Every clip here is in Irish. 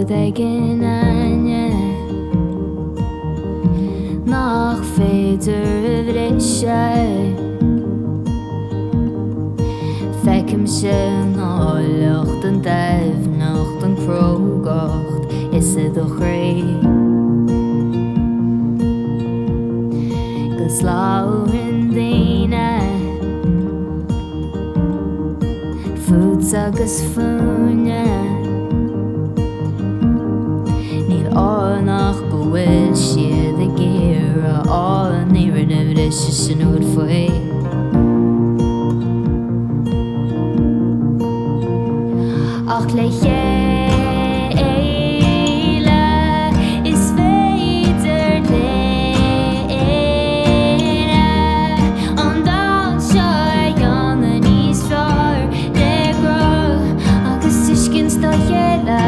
Degen anje nach féidir bhrisise Feiceim sin áileacht an daimhnacht an crógacht is it do chré Gus láithreán daoine Fúts agus fúine Nach go bhfuil siad a géire á níorann a bhris sin úd faoi Ach le chéile is féidir léine an dá seo dheanna níos fearr le grach agus tuiscint dá chéile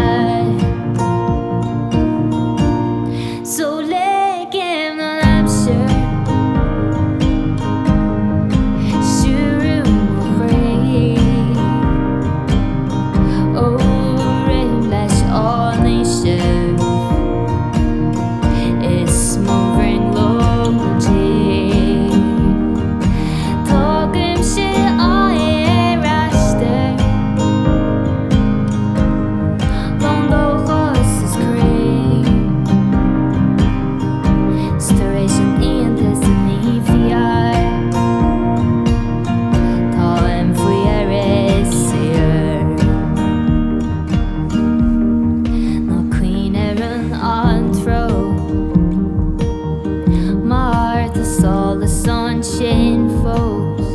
sin fós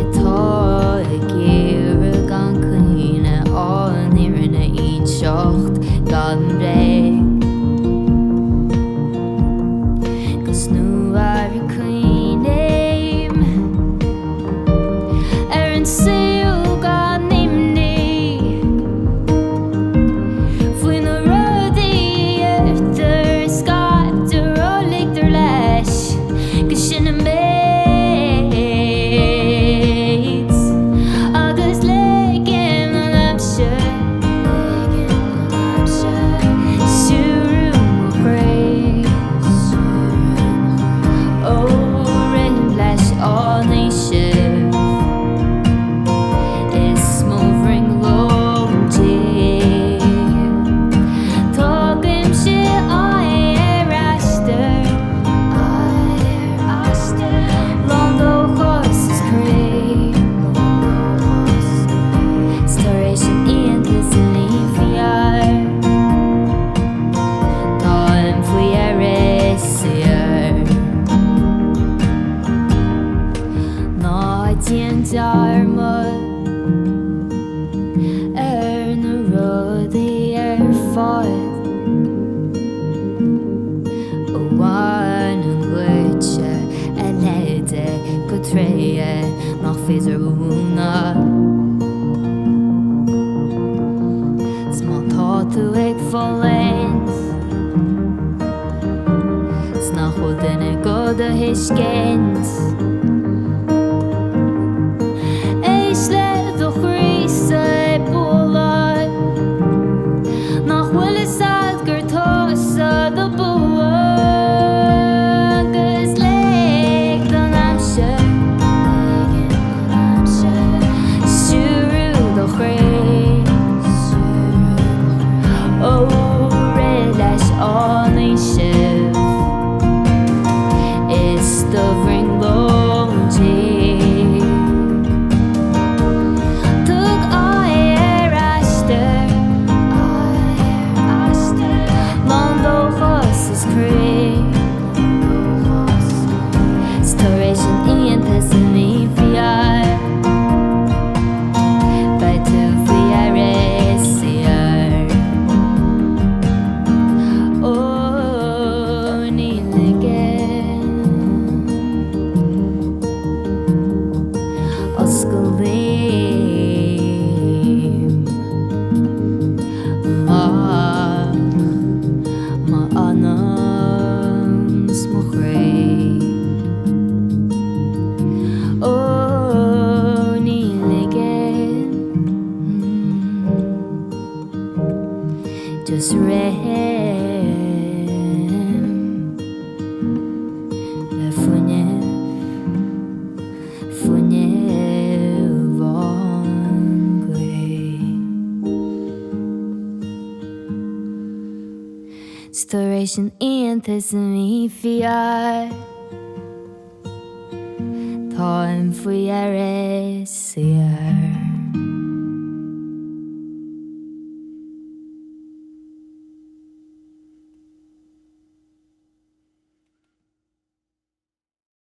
Atá I géire gan cuine á níorann a iad seacht gan ré Gus nuair a cuinéim an saoil gan nimní Faoin na rudaí ar scaiptear ó ligtar leis Gus sin a méid agus léigim an amse Siúrú mo chré ó rinn leis á naoise Is mó bhring lóidí Tágaim si á Darmod na rudaí ar fáil ó bhain an ghuairte a léide go tréie nach féidir bhúna Smá tá tú ag folaint Sná chud duine go a thuiscint Is the ring low sin aontas sa mí fiar Tá an faoi ar is siar